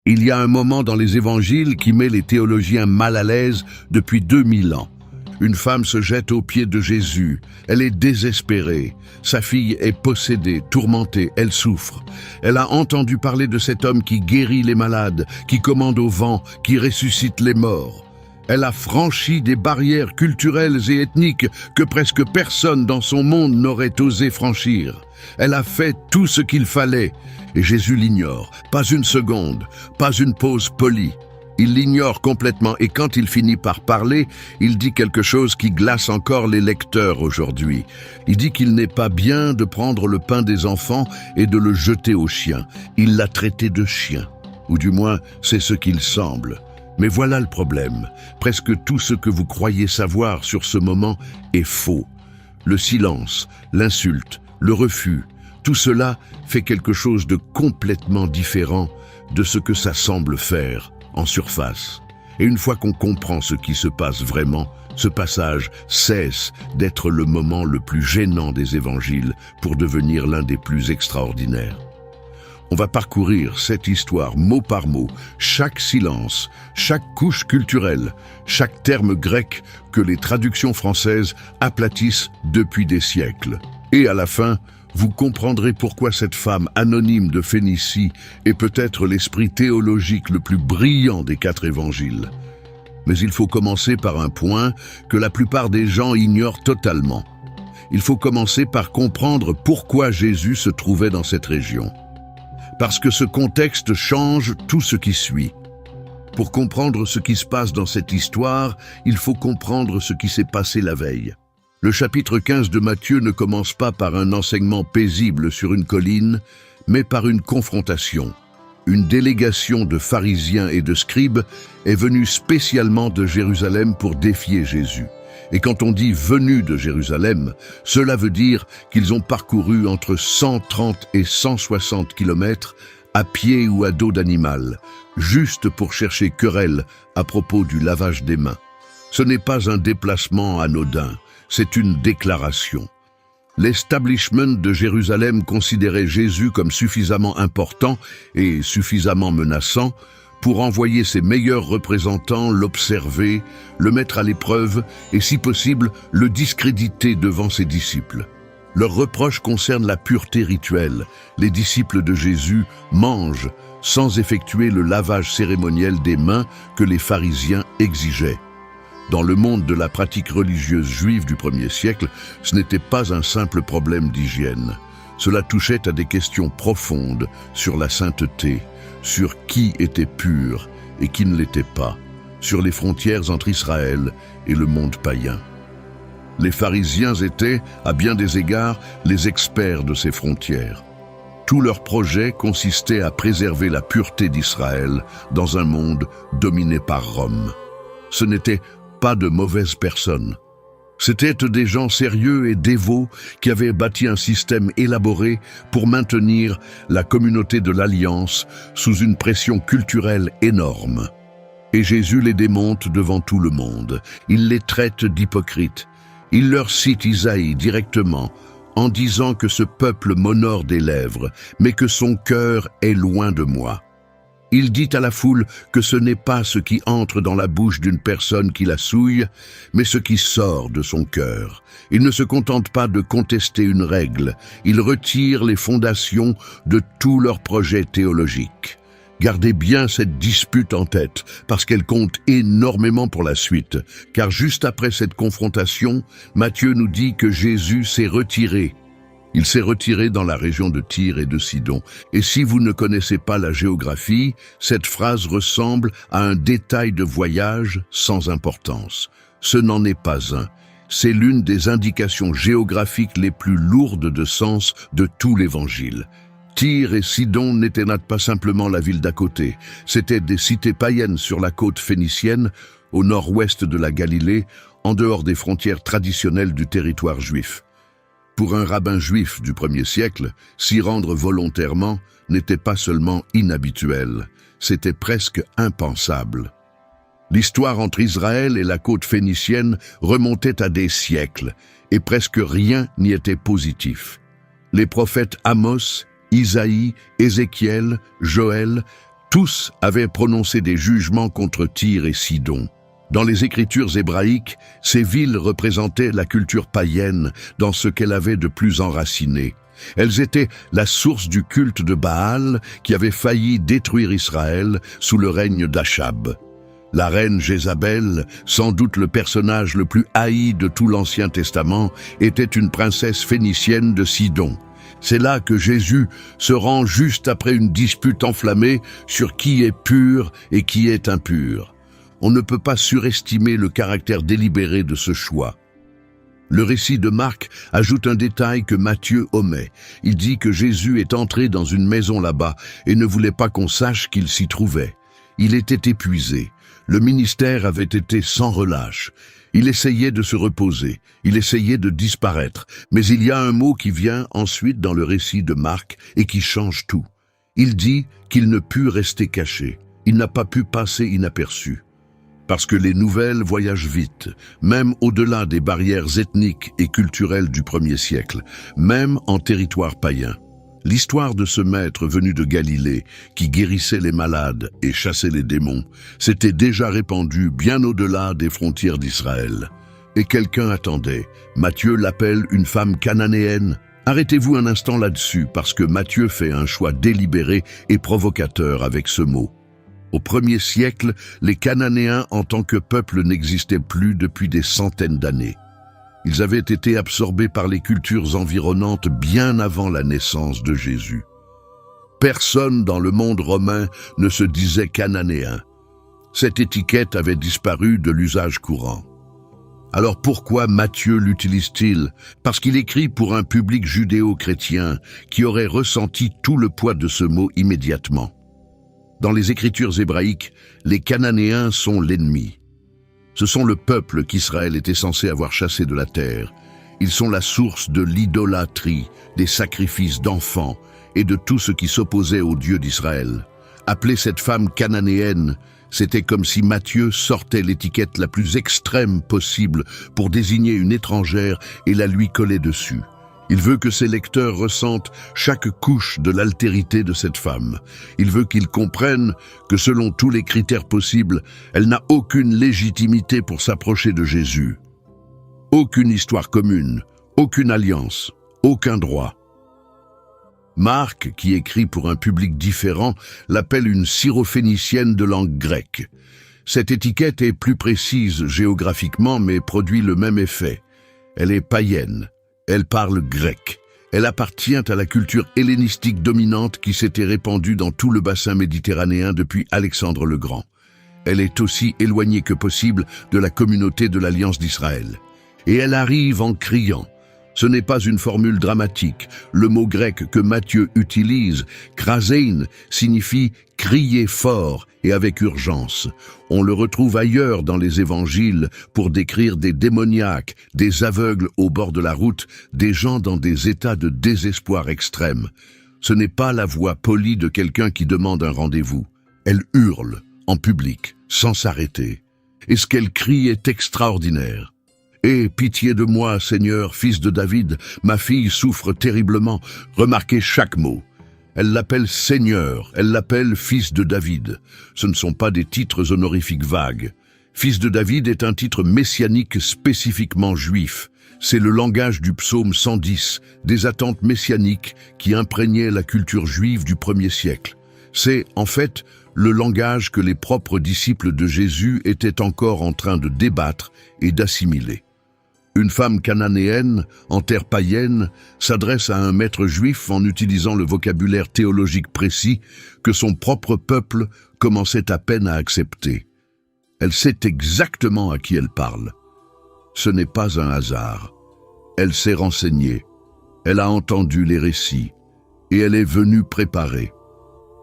Il y a un moment dans les évangiles qui met les théologiens mal à l'aise depuis 2000 ans. Une femme se jette aux pieds de Jésus. Elle est désespérée. Sa fille est possédée, tourmentée, elle souffre. Elle a entendu parler de cet homme qui guérit les malades, qui commande au vent, qui ressuscite les morts. Elle a franchi des barrières culturelles et ethniques que presque personne dans son monde n'aurait osé franchir. Elle a fait tout ce qu'il fallait, et Jésus l'ignore. Pas une seconde, pas une pause polie. Il l'ignore complètement, et quand il finit par parler, il dit quelque chose qui glace encore les lecteurs aujourd'hui. Il dit qu'il n'est pas bien de prendre le pain des enfants et de le jeter aux chiens. Il l'a traité de chien, ou du moins c'est ce qu'il semble. Mais voilà le problème. Presque tout ce que vous croyez savoir sur ce moment est faux. Le silence, l'insulte, le refus, tout cela fait quelque chose de complètement différent de ce que ça semble faire en surface. Et une fois qu'on comprend ce qui se passe vraiment, ce passage cesse d'être le moment le plus gênant des évangiles pour devenir l'un des plus extraordinaires. On va parcourir cette histoire mot par mot, chaque silence, chaque couche culturelle, chaque terme grec que les traductions françaises aplatissent depuis des siècles. Et à la fin, vous comprendrez pourquoi cette femme anonyme de Phénicie est peut-être l'esprit théologique le plus brillant des 4 évangiles. Mais il faut commencer par un point que la plupart des gens ignorent totalement. Il faut commencer par comprendre pourquoi Jésus se trouvait dans cette région. Parce que ce contexte change tout ce qui suit. Pour comprendre ce qui se passe dans cette histoire, il faut comprendre ce qui s'est passé la veille. Le chapitre 15 de Matthieu ne commence pas par un enseignement paisible sur une colline, mais par une confrontation. Une délégation de pharisiens et de scribes est venue spécialement de Jérusalem pour défier Jésus. Et quand on dit « venus de Jérusalem », cela veut dire qu'ils ont parcouru entre 130 et 160 kilomètres à pied ou à dos d'animal, juste pour chercher querelle à propos du lavage des mains. Ce n'est pas un déplacement anodin, c'est une déclaration. L'establishment de Jérusalem considérait Jésus comme suffisamment important et suffisamment menaçant pour envoyer ses meilleurs représentants l'observer, le mettre à l'épreuve et, si possible, le discréditer devant ses disciples. Leurs reproches concernent la pureté rituelle. Les disciples de Jésus mangent sans effectuer le lavage cérémoniel des mains que les pharisiens exigeaient. Dans le monde de la pratique religieuse juive du 1er siècle, ce n'était pas un simple problème d'hygiène. Cela touchait à des questions profondes sur la sainteté, sur qui était pur et qui ne l'était pas, sur les frontières entre Israël et le monde païen. Les pharisiens étaient, à bien des égards, les experts de ces frontières. Tout leur projet consistait à préserver la pureté d'Israël dans un monde dominé par Rome. Ce n'étaient pas de mauvaises personnes. C'étaient des gens sérieux et dévots qui avaient bâti un système élaboré pour maintenir la communauté de l'Alliance sous une pression culturelle énorme. Et Jésus les démonte devant tout le monde. Il les traite d'hypocrites. Il leur cite Isaïe directement en disant que ce peuple m'honore des lèvres, mais que son cœur est loin de moi. Il dit à la foule que ce n'est pas ce qui entre dans la bouche d'une personne qui la souille, mais ce qui sort de son cœur. Il ne se contente pas de contester une règle, il retire les fondations de tout leur projet théologique. Gardez bien cette dispute en tête, parce qu'elle compte énormément pour la suite, car juste après cette confrontation, Matthieu nous dit que Jésus s'est retiré. Il s'est retiré dans la région de Tyr et de Sidon. Et si vous ne connaissez pas la géographie, cette phrase ressemble à un détail de voyage sans importance. Ce n'en est pas un. C'est l'une des indications géographiques les plus lourdes de sens de tout l'Évangile. Tyr et Sidon n'étaient pas simplement la ville d'à côté. C'étaient des cités païennes sur la côte phénicienne, au nord-ouest de la Galilée, en dehors des frontières traditionnelles du territoire juif. Pour un rabbin juif du 1er siècle, s'y rendre volontairement n'était pas seulement inhabituel, c'était presque impensable. L'histoire entre Israël et la côte phénicienne remontait à des siècles, et presque rien n'y était positif. Les prophètes Amos, Isaïe, Ézéchiel, Joël Tous avaient prononcé des jugements contre Tyr et Sidon. Dans les écritures hébraïques, ces villes représentaient la culture païenne dans ce qu'elle avait de plus enraciné. Elles étaient la source du culte de Baal qui avait failli détruire Israël sous le règne d'Achab. La reine Jézabel, sans doute le personnage le plus haï de tout l'Ancien Testament, était une princesse phénicienne de Sidon. C'est là que Jésus se rend juste après une dispute enflammée sur qui est pur et qui est impur. On ne peut pas surestimer le caractère délibéré de ce choix. Le récit de Marc ajoute un détail que Matthieu omet. Il dit que Jésus est entré dans une maison là-bas et ne voulait pas qu'on sache qu'il s'y trouvait. Il était épuisé. Le ministère avait été sans relâche. Il essayait de se reposer, il essayait de disparaître. Mais il y a un mot qui vient ensuite dans le récit de Marc et qui change tout. Il dit qu'il ne put rester caché. Il n'a pas pu passer inaperçu. Parce que les nouvelles voyagent vite, même au-delà des barrières ethniques et culturelles du 1er siècle, même en territoire païen. L'histoire de ce maître venu de Galilée, qui guérissait les malades et chassait les démons, s'était déjà répandue bien au-delà des frontières d'Israël. Et quelqu'un attendait. Matthieu l'appelle une femme cananéenne. Arrêtez-vous un instant là-dessus, parce que Matthieu fait un choix délibéré et provocateur avec ce mot. Au 1er siècle, les Cananéens en tant que peuple n'existaient plus depuis des centaines d'années. Ils avaient été absorbés par les cultures environnantes bien avant la naissance de Jésus. Personne dans le monde romain ne se disait cananéen. Cette étiquette avait disparu de l'usage courant. Alors pourquoi Matthieu l'utilise-t-il? Parce qu'il écrit pour un public judéo-chrétien qui aurait ressenti tout le poids de ce mot immédiatement. Dans les écritures hébraïques, les Cananéens sont l'ennemi. Ce sont le peuple qu'Israël était censé avoir chassé de la terre. Ils sont la source de l'idolâtrie, des sacrifices d'enfants et de tout ce qui s'opposait au Dieu d'Israël. Appeler cette femme cananéenne, c'était comme si Matthieu sortait l'étiquette la plus extrême possible pour désigner une étrangère et la lui coller dessus. Il veut que ses lecteurs ressentent chaque couche de l'altérité de cette femme. Il veut qu'ils comprennent que selon tous les critères possibles, elle n'a aucune légitimité pour s'approcher de Jésus. Aucune histoire commune, aucune alliance, aucun droit. Marc, qui écrit pour un public différent, l'appelle une syrophénicienne de langue grecque. Cette étiquette est plus précise géographiquement mais produit le même effet. Elle est païenne. Elle parle grec. Elle appartient à la culture hellénistique dominante qui s'était répandue dans tout le bassin méditerranéen depuis Alexandre le Grand. Elle est aussi éloignée que possible de la communauté de l'Alliance d'Israël. Et elle arrive en criant. Ce n'est pas une formule dramatique. Le mot grec que Matthieu utilise, krasein, signifie crier fort et avec urgence. On le retrouve ailleurs dans les évangiles pour décrire des démoniaques, des aveugles au bord de la route, des gens dans des états de désespoir extrême. Ce n'est pas la voix polie de quelqu'un qui demande un rendez-vous. Elle hurle, en public, sans s'arrêter. Et ce qu'elle crie est extraordinaire. « Aie pitié de moi, Seigneur, fils de David, ma fille souffre terriblement. » Remarquez chaque mot. Elle l'appelle Seigneur, elle l'appelle fils de David. Ce ne sont pas des titres honorifiques vagues. Fils de David est un titre messianique spécifiquement juif. C'est le langage du psaume 110, des attentes messianiques qui imprégnaient la culture juive du 1er siècle. C'est, en fait, le langage que les propres disciples de Jésus étaient encore en train de débattre et d'assimiler. Une femme cananéenne, en terre païenne, s'adresse à un maître juif en utilisant le vocabulaire théologique précis que son propre peuple commençait à peine à accepter. Elle sait exactement à qui elle parle. Ce n'est pas un hasard. Elle s'est renseignée, elle a entendu les récits, et elle est venue préparer.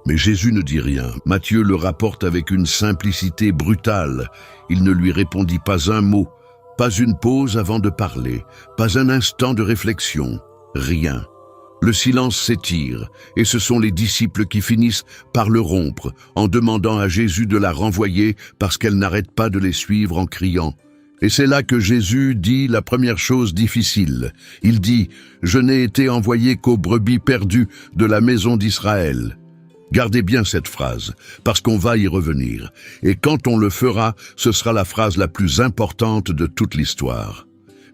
Mais Jésus ne dit rien. Matthieu le rapporte avec une simplicité brutale. Il ne lui répondit pas un mot. Pas une pause avant de parler, pas un instant de réflexion, rien. Le silence s'étire, et ce sont les disciples qui finissent par le rompre, en demandant à Jésus de la renvoyer parce qu'elle n'arrête pas de les suivre en criant. Et c'est là que Jésus dit la première chose difficile. Il dit « Je n'ai été envoyé qu'aux brebis perdues de la maison d'Israël ». Gardez bien cette phrase, parce qu'on va y revenir. Et quand on le fera, ce sera la phrase la plus importante de toute l'histoire.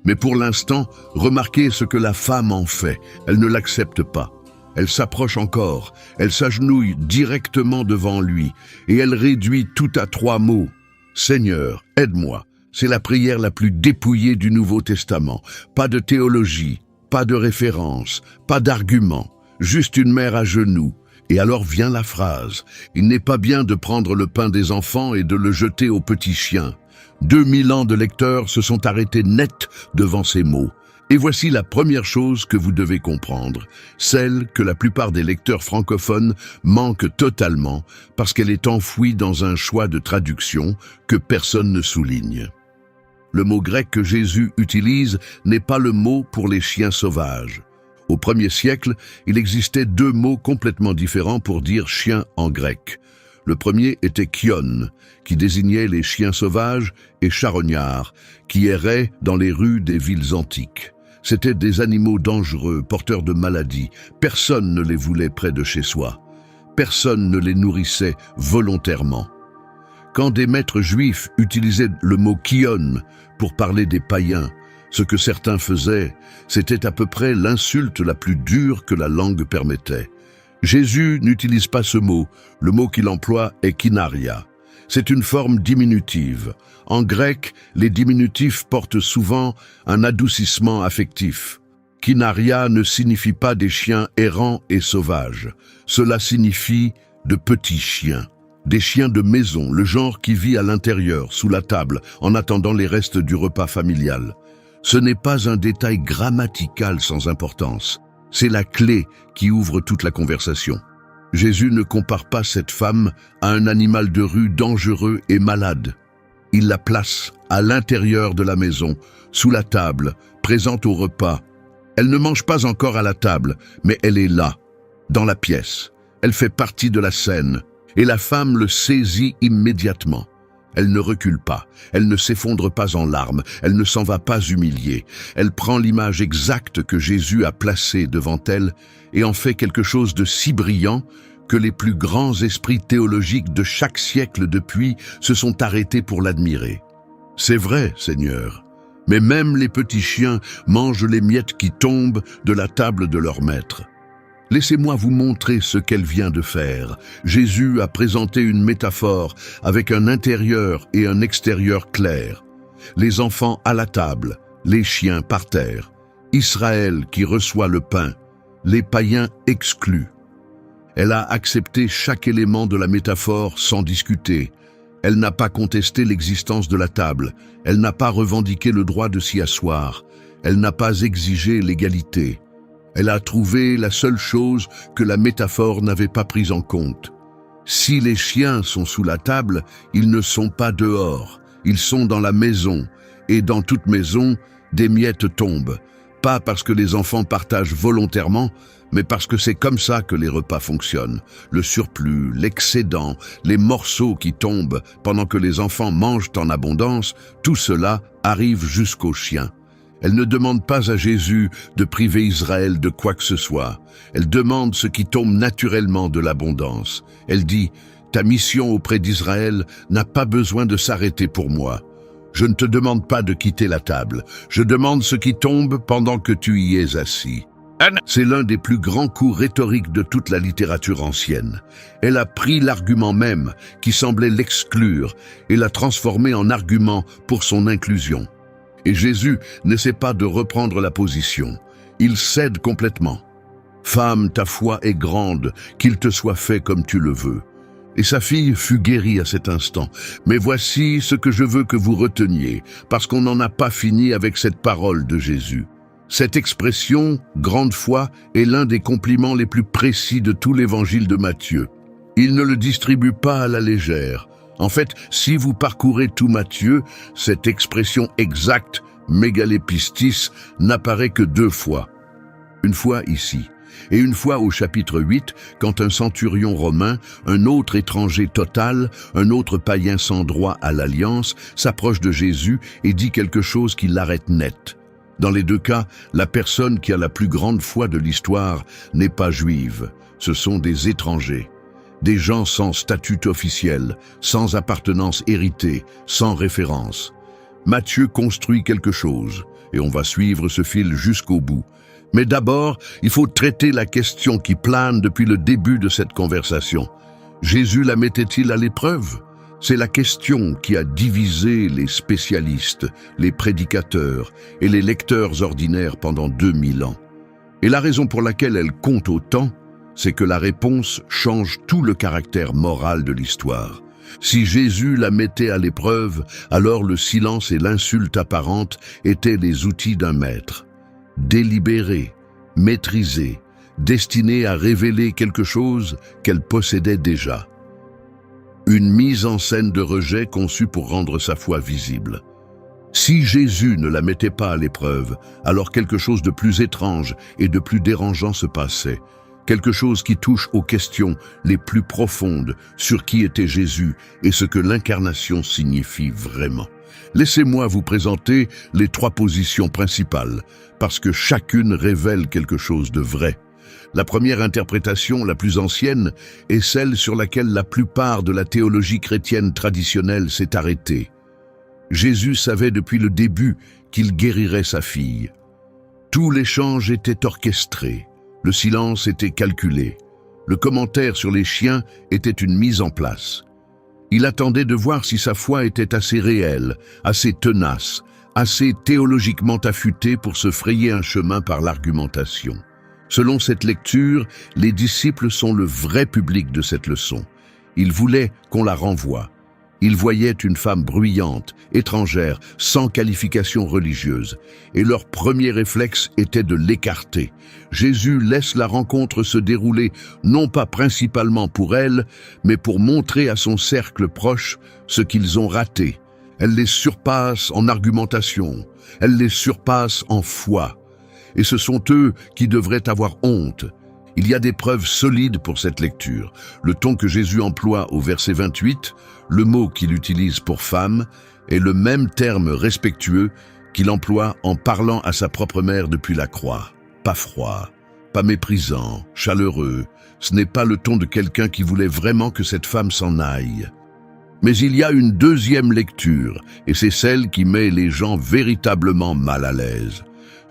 Mais pour l'instant, remarquez ce que la femme en fait. Elle ne l'accepte pas. Elle s'approche encore, elle s'agenouille directement devant lui, et elle réduit tout à 3 mots. « Seigneur, aide-moi ». C'est la prière la plus dépouillée du Nouveau Testament. Pas de théologie, pas de référence, pas d'argument, juste une mère à genoux. Et alors vient la phrase. Il n'est pas bien de prendre le pain des enfants et de le jeter aux petits chiens. 2000 ans de lecteurs se sont arrêtés net devant ces mots. Et voici la première chose que vous devez comprendre, celle que la plupart des lecteurs francophones manquent totalement parce qu'elle est enfouie dans un choix de traduction que personne ne souligne. Le mot grec que Jésus utilise n'est pas le mot pour les chiens sauvages. Au 1er siècle, il existait 2 mots complètement différents pour dire chien en grec. Le premier était kion, qui désignait les chiens sauvages, et charognard, qui erraient dans les rues des villes antiques. C'étaient des animaux dangereux, porteurs de maladies. Personne ne les voulait près de chez soi. Personne ne les nourrissait volontairement. Quand des maîtres juifs utilisaient le mot kion pour parler des païens, ce que certains faisaient, c'était à peu près l'insulte la plus dure que la langue permettait. Jésus n'utilise pas ce mot. Le mot qu'il emploie est kinaria. C'est une forme diminutive. En grec, les diminutifs portent souvent un adoucissement affectif. Kinaria ne signifie pas des chiens errants et sauvages. Cela signifie de petits chiens. Des chiens de maison, le genre qui vit à l'intérieur, sous la table, en attendant les restes du repas familial. Ce n'est pas un détail grammatical sans importance. C'est la clé qui ouvre toute la conversation. Jésus ne compare pas cette femme à un animal de rue dangereux et malade. Il la place à l'intérieur de la maison, sous la table, présente au repas. Elle ne mange pas encore à la table, mais elle est là, dans la pièce. Elle fait partie de la scène, et la femme le saisit immédiatement. Elle ne recule pas, elle ne s'effondre pas en larmes, elle ne s'en va pas humiliée. Elle prend l'image exacte que Jésus a placée devant elle et en fait quelque chose de si brillant que les plus grands esprits théologiques de chaque siècle depuis se sont arrêtés pour l'admirer. C'est vrai, Seigneur, mais même les petits chiens mangent les miettes qui tombent de la table de leur maître. Laissez-moi vous montrer ce qu'elle vient de faire. Jésus a présenté une métaphore avec un intérieur et un extérieur clair. Les enfants à la table, les chiens par terre. Israël qui reçoit le pain, les païens exclus. Elle a accepté chaque élément de la métaphore sans discuter. Elle n'a pas contesté l'existence de la table. Elle n'a pas revendiqué le droit de s'y asseoir. Elle n'a pas exigé l'égalité. Elle a trouvé la seule chose que la métaphore n'avait pas prise en compte. Si les chiens sont sous la table, ils ne sont pas dehors. Ils sont dans la maison. Et dans toute maison, des miettes tombent. Pas parce que les enfants partagent volontairement, mais parce que c'est comme ça que les repas fonctionnent. Le surplus, l'excédent, les morceaux qui tombent pendant que les enfants mangent en abondance, tout cela arrive jusqu'aux chiens. Elle ne demande pas à Jésus de priver Israël de quoi que ce soit. Elle demande ce qui tombe naturellement de l'abondance. Elle dit « Ta mission auprès d'Israël n'a pas besoin de s'arrêter pour moi. Je ne te demande pas de quitter la table. Je demande ce qui tombe pendant que tu y es assis. » C'est l'un des plus grands coups rhétoriques de toute la littérature ancienne. Elle a pris l'argument même, qui semblait l'exclure, et l'a transformé en argument pour son inclusion. Et Jésus n'essaie pas de reprendre la position. Il cède complètement. « Femme, ta foi est grande, qu'il te soit fait comme tu le veux. » Et sa fille fut guérie à cet instant. Mais voici ce que je veux que vous reteniez, parce qu'on n'en a pas fini avec cette parole de Jésus. Cette expression, grande foi, est l'un des compliments les plus précis de tout l'évangile de Matthieu. Il ne le distribue pas à la légère. En fait, si vous parcourez tout Matthieu, cette expression exacte, mégalépistis, n'apparaît que 2 fois. Une fois ici, et une fois au chapitre 8, quand un centurion romain, un autre étranger total, un autre païen sans droit à l'alliance, s'approche de Jésus et dit quelque chose qui l'arrête net. Dans les 2 cas, la personne qui a la plus grande foi de l'histoire n'est pas juive, ce sont des étrangers. des gens sans statut officiel, sans appartenance héritée, sans référence. Matthieu construit quelque chose, et on va suivre ce fil jusqu'au bout. Mais d'abord, il faut traiter la question qui plane depuis le début de cette conversation. Jésus la mettait-il à l'épreuve? C'est la question qui a divisé les spécialistes, les prédicateurs et les lecteurs ordinaires pendant 2000 ans. Et la raison pour laquelle elle compte autant, c'est que la réponse change tout le caractère moral de l'histoire. Si Jésus la mettait à l'épreuve, alors le silence et l'insulte apparente étaient les outils d'un maître. Délibéré, maîtrisé, destiné à révéler quelque chose qu'elle possédait déjà. Une mise en scène de rejet conçue pour rendre sa foi visible. Si Jésus ne la mettait pas à l'épreuve, alors quelque chose de plus étrange et de plus dérangeant se passait. Quelque chose qui touche aux questions les plus profondes sur qui était Jésus et ce que l'incarnation signifie vraiment. Laissez-moi vous présenter les 3 positions principales, parce que chacune révèle quelque chose de vrai. La première interprétation, la plus ancienne, est celle sur laquelle la plupart de la théologie chrétienne traditionnelle s'est arrêtée. Jésus savait depuis le début qu'il guérirait sa fille. Tout l'échange était orchestré, le silence était calculé, le commentaire sur les chiens était une mise en place. Il attendait de voir si sa foi était assez réelle, assez tenace, assez théologiquement affûtée pour se frayer un chemin par l'argumentation. Selon cette lecture, les disciples sont le vrai public de cette leçon. Ils voulaient qu'on la renvoie. Ils voyaient une femme bruyante, étrangère, sans qualification religieuse, et leur premier réflexe était de l'écarter. Jésus laisse la rencontre se dérouler, non pas principalement pour elle, mais pour montrer à son cercle proche ce qu'ils ont raté. Elle les surpasse en argumentation, elle les surpasse en foi. Et ce sont eux qui devraient avoir honte. Il y a des preuves solides pour cette lecture. Le ton que Jésus emploie au verset 28, le mot qu'il utilise pour femme, est le même terme respectueux qu'il emploie en parlant à sa propre mère depuis la croix. Pas froid, pas méprisant, chaleureux. Ce n'est pas le ton de quelqu'un qui voulait vraiment que cette femme s'en aille. Mais il y a une deuxième lecture, et c'est celle qui met les gens véritablement mal à l'aise.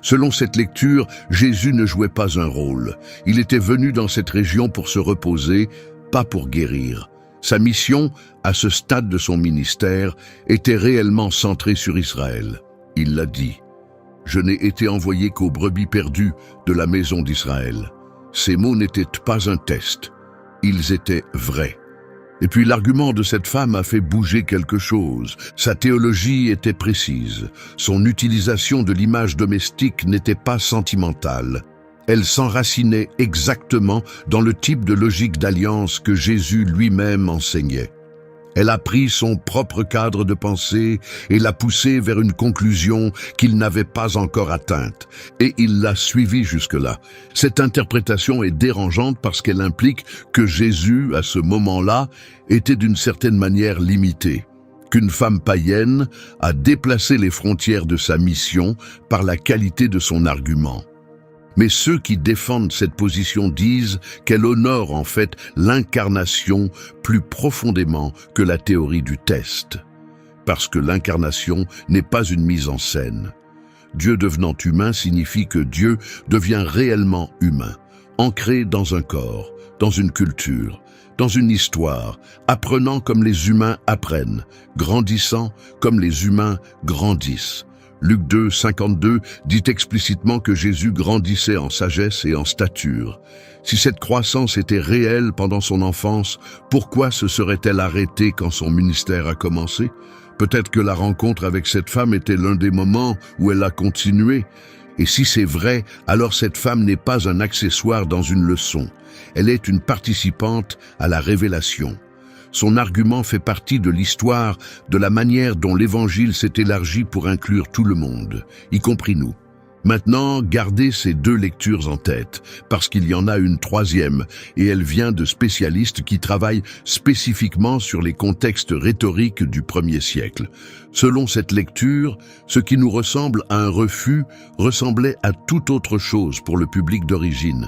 Selon cette lecture, Jésus ne jouait pas un rôle. Il était venu dans cette région pour se reposer, pas pour guérir. Sa mission, à ce stade de son ministère, était réellement centrée sur Israël. Il l'a dit. « Je n'ai été envoyé qu'aux brebis perdues de la maison d'Israël. » Ces mots n'étaient pas un test. Ils étaient vrais. Et puis l'argument de cette femme a fait bouger quelque chose. Sa théologie était précise. Son utilisation de l'image domestique n'était pas sentimentale. Elle s'enracinait exactement dans le type de logique d'alliance que Jésus lui-même enseignait. Elle a pris son propre cadre de pensée et l'a poussé vers une conclusion qu'il n'avait pas encore atteinte. Et il l'a suivi jusque-là. Cette interprétation est dérangeante parce qu'elle implique que Jésus, à ce moment-là, était d'une certaine manière limité. Qu'une femme païenne a déplacé les frontières de sa mission par la qualité de son argument. Mais ceux qui défendent cette position disent qu'elle honore en fait l'incarnation plus profondément que la théorie du test. Parce que l'incarnation n'est pas une mise en scène. Dieu devenant humain signifie que Dieu devient réellement humain, ancré dans un corps, dans une culture, dans une histoire, apprenant comme les humains apprennent, grandissant comme les humains grandissent. Luc 2, 52 dit explicitement que Jésus grandissait en sagesse et en stature. Si cette croissance était réelle pendant son enfance, pourquoi se serait-elle arrêtée quand son ministère a commencé? Peut-être que la rencontre avec cette femme était l'un des moments où elle a continué. Et si c'est vrai, alors cette femme n'est pas un accessoire dans une leçon. Elle est une participante à la révélation. Son argument fait partie de l'histoire, de la manière dont l'Évangile s'est élargi pour inclure tout le monde, y compris nous. Maintenant, gardez ces 2 lectures en tête, parce qu'il y en a une troisième, et elle vient de spécialistes qui travaillent spécifiquement sur les contextes rhétoriques du 1er siècle. Selon cette lecture, ce qui nous ressemble à un refus ressemblait à toute autre chose pour le public d'origine.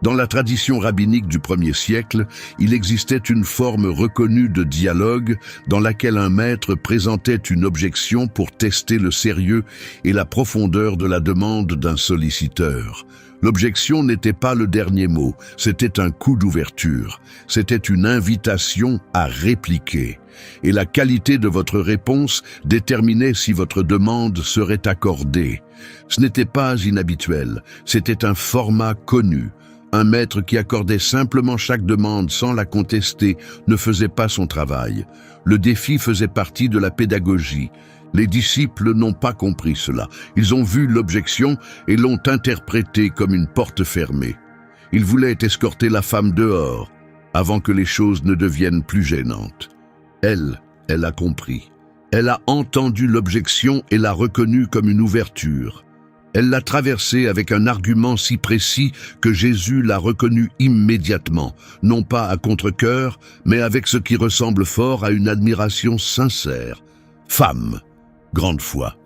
Dans la tradition rabbinique du 1er siècle, il existait une forme reconnue de dialogue dans laquelle un maître présentait une objection pour tester le sérieux et la profondeur de la demande d'un solliciteur. L'objection n'était pas le dernier mot, c'était un coup d'ouverture, c'était une invitation à répliquer. Et la qualité de votre réponse déterminait si votre demande serait accordée. Ce n'était pas inhabituel, c'était un format connu. Un maître qui accordait simplement chaque demande sans la contester ne faisait pas son travail. Le défi faisait partie de la pédagogie. Les disciples n'ont pas compris cela. Ils ont vu l'objection et l'ont interprétée comme une porte fermée. Ils voulaient escorter la femme dehors, avant que les choses ne deviennent plus gênantes. Elle a compris. Elle a entendu l'objection et l'a reconnue comme une ouverture. Elle l'a traversée avec un argument si précis que Jésus l'a reconnu immédiatement, non pas à contre-cœur, mais avec ce qui ressemble fort à une admiration sincère. « Femme, grande foi,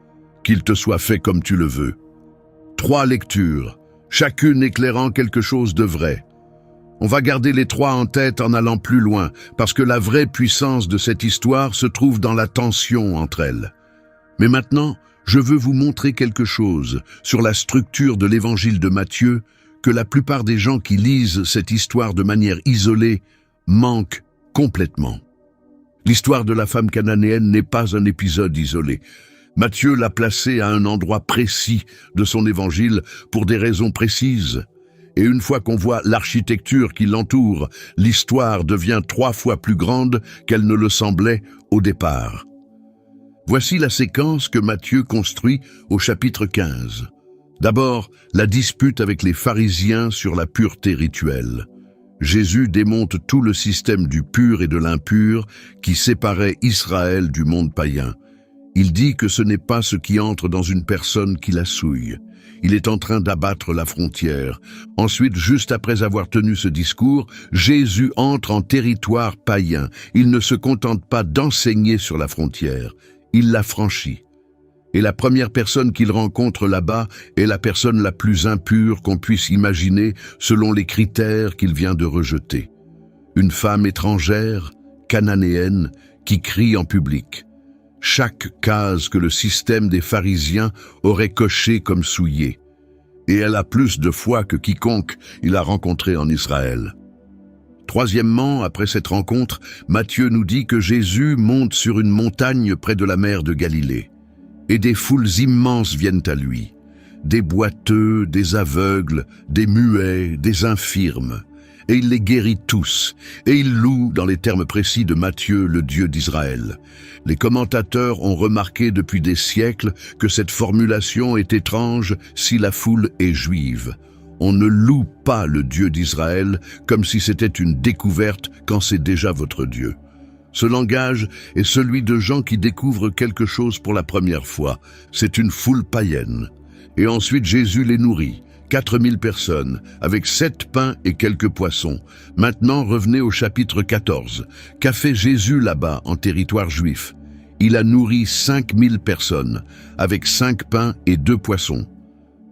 qu'il te soit fait comme tu le veux. » 3 lectures, chacune éclairant quelque chose de vrai. On va garder les 3 en tête en allant plus loin, parce que la vraie puissance de cette histoire se trouve dans la tension entre elles. Mais maintenant, je veux vous montrer quelque chose sur la structure de l'évangile de Matthieu que la plupart des gens qui lisent cette histoire de manière isolée manquent complètement. L'histoire de la femme cananéenne n'est pas un épisode isolé. Matthieu l'a placée à un endroit précis de son évangile pour des raisons précises. Et une fois qu'on voit l'architecture qui l'entoure, l'histoire devient 3 fois plus grande qu'elle ne le semblait au départ. Voici la séquence que Matthieu construit au chapitre 15. D'abord, la dispute avec les pharisiens sur la pureté rituelle. Jésus démonte tout le système du pur et de l'impur qui séparait Israël du monde païen. Il dit que ce n'est pas ce qui entre dans une personne qui la souille. Il est en train d'abattre la frontière. Ensuite, juste après avoir tenu ce discours, Jésus entre en territoire païen. Il ne se contente pas d'enseigner sur la frontière. Il la franchit. Et la première personne qu'il rencontre là-bas est la personne la plus impure qu'on puisse imaginer selon les critères qu'il vient de rejeter. Une femme étrangère, cananéenne, qui crie en public. Chaque case que le système des pharisiens aurait cochée comme souillée. Et elle a plus de foi que quiconque il a rencontré en Israël. Troisièmement, après cette rencontre, Matthieu nous dit que Jésus monte sur une montagne près de la mer de Galilée. Et des foules immenses viennent à lui. Des boiteux, des aveugles, des muets, des infirmes. Et il les guérit tous. Et il loue, dans les termes précis de Matthieu, le Dieu d'Israël. Les commentateurs ont remarqué depuis des siècles que cette formulation est étrange si la foule est juive. On ne loue pas le Dieu d'Israël comme si c'était une découverte quand c'est déjà votre Dieu. Ce langage est celui de gens qui découvrent quelque chose pour la première fois. C'est une foule païenne. Et ensuite Jésus les nourrit, 4000 personnes, avec 7 pains et quelques poissons. Maintenant, revenez au chapitre 14. Qu'a fait Jésus là-bas, en territoire juif? Il a nourri 5000 personnes, avec 5 pains et 2 poissons.